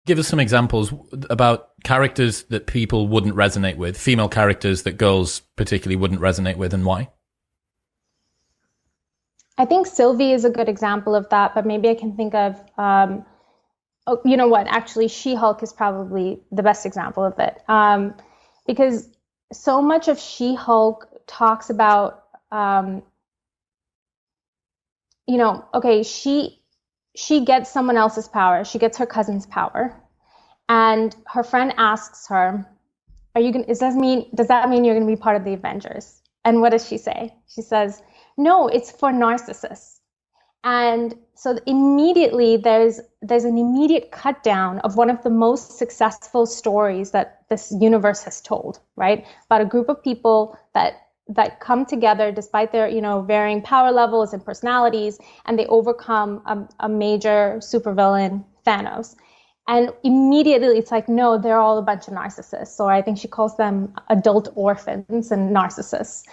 Give us some examples about characters that people wouldn't resonate with, female characters that girls particularly wouldn't resonate with, and why? I think Sylvie is a good example of that, but maybe I can think of, oh, you know what? Actually, She-Hulk is probably the best example of it, because so much of She-Hulk talks about, okay, she gets someone else's power. She gets her cousin's power, and her friend asks her, "Are you going? Does that mean you're going to be part of the Avengers?" And what does she say? She says, "No, it's for narcissists." And so immediately there's an immediate cut down of one of the most successful stories that this universe has told, right? About a group of people that come together despite their, varying power levels and personalities, and they overcome a major supervillain, Thanos. And immediately it's like, no, they're all a bunch of narcissists. Or I think she calls them adult orphans and narcissists.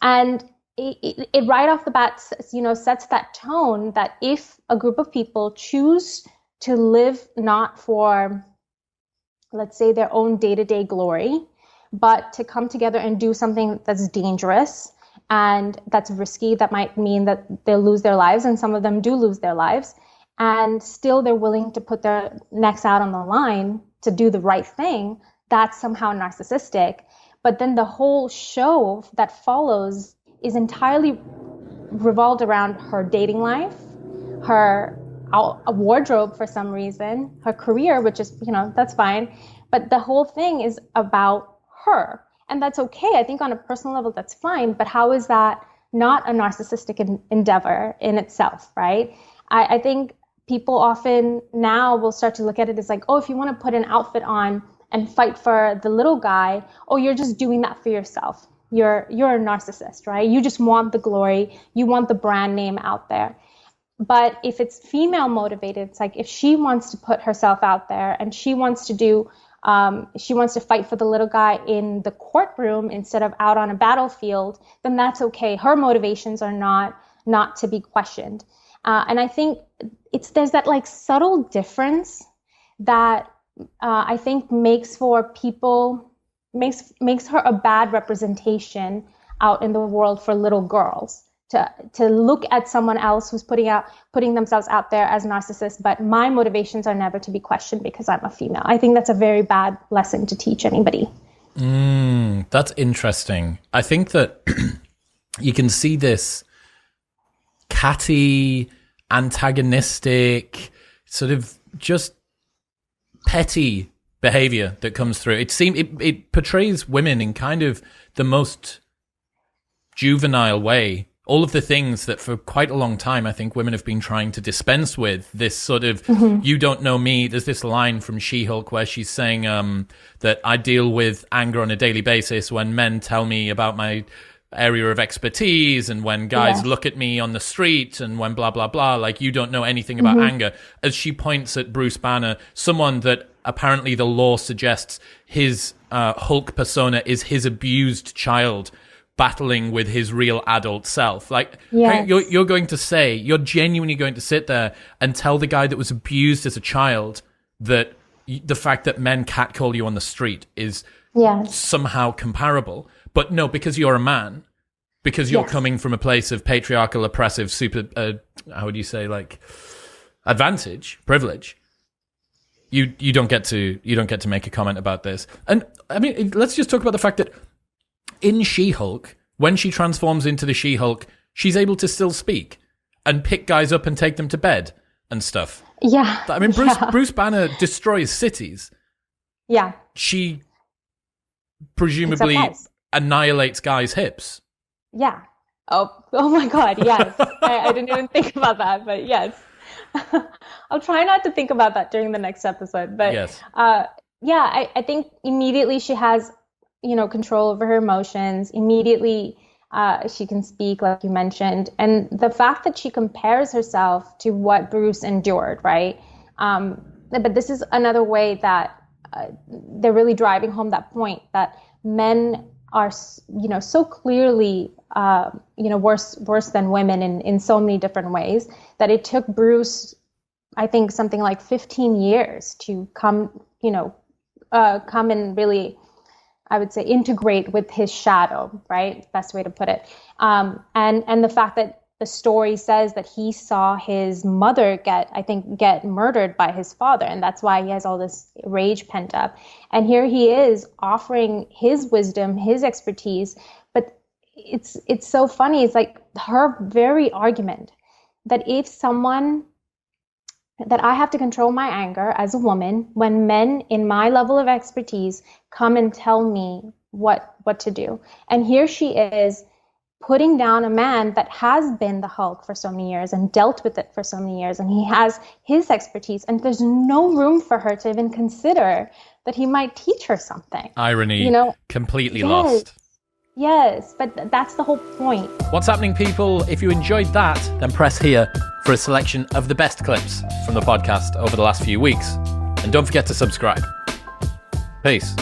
And it right off the bat, sets that tone that if a group of people choose to live not for, let's say, their own day-to-day glory, but to come together and do something that's dangerous and that's risky, that might mean that they'll lose their lives, and some of them do lose their lives, and still they're willing to put their necks out on the line to do the right thing, that's somehow narcissistic. But then the whole show that follows is entirely revolved around her dating life, her wardrobe for some reason, her career, which is, that's fine. But the whole thing is about her. And that's okay. I think on a personal level, that's fine. But how is that not a narcissistic endeavor in itself, right? I think people often now will start to look at it as like, oh, if you want to put an outfit on and fight for the little guy, oh, you're just doing that for yourself. You're a narcissist, right? You just want the glory. You want the brand name out there. But if it's female motivated, it's like if she wants to put herself out there and she wants to fight for the little guy in the courtroom instead of out on a battlefield, then that's okay. Her motivations are not to be questioned. And I think there's that like subtle difference that I think makes her a bad representation out in the world for little girls to look at someone else who's putting themselves out there as narcissists, but my motivations are never to be questioned because I'm a female. I think that's a very bad lesson to teach anybody. That's interesting. I think that you can see this catty, antagonistic, sort of just petty behavior that comes through. It portrays women in kind of the most juvenile way. All of the things that for quite a long time I think women have been trying to dispense with, this sort of, you don't know me. There's this line from She-Hulk where she's saying that I deal with anger on a daily basis when men tell me about my area of expertise, and when guys look at me on the street, and when blah, blah, blah, like you don't know anything about anger. As she points at Bruce Banner, someone that apparently the law suggests his Hulk persona is his abused child battling with his real adult self. Like, you're genuinely going to sit there and tell the guy that was abused as a child that the fact that men catcall you on the street is somehow comparable. But no, because you're a man, because you're coming from a place of patriarchal, oppressive, how would you say, like, advantage, privilege, you don't get to make a comment about this. And I mean, let's just talk about the fact that in She-Hulk, when she transforms into the She-Hulk, she's able to still speak and pick guys up and take them to bed and stuff. Yeah. I mean, Bruce Banner destroys cities. Yeah. She presumably annihilates guys' hips. Yeah. Oh my God, yes. I didn't even think about that, but yes. I'll try not to think about that during the next episode. But yes. I think immediately she has, control over her emotions. Immediately she can speak, like you mentioned. And the fact that she compares herself to what Bruce endured, right? But this is another way that they're really driving home that point that men are, so clearly, worse than women in so many different ways, that it took Bruce I think something like 15 years to come and really, I would say, integrate with his shadow, right? Best way to put it. And the fact that the story says that he saw his mother get murdered by his father. And that's why he has all this rage pent up. And here he is offering his wisdom, his expertise. But it's so funny. It's like her very argument that that I have to control my anger as a woman when men in my level of expertise come and tell me what to do. And here she is putting down a man that has been the Hulk for so many years and dealt with it for so many years, and he has his expertise, and there's no room for her to even consider that he might teach her something. Irony, completely lost. Yes, but that's the whole point. What's happening, people? If you enjoyed that, then press here for a selection of the best clips from the podcast over the last few weeks. And don't forget to subscribe. Peace.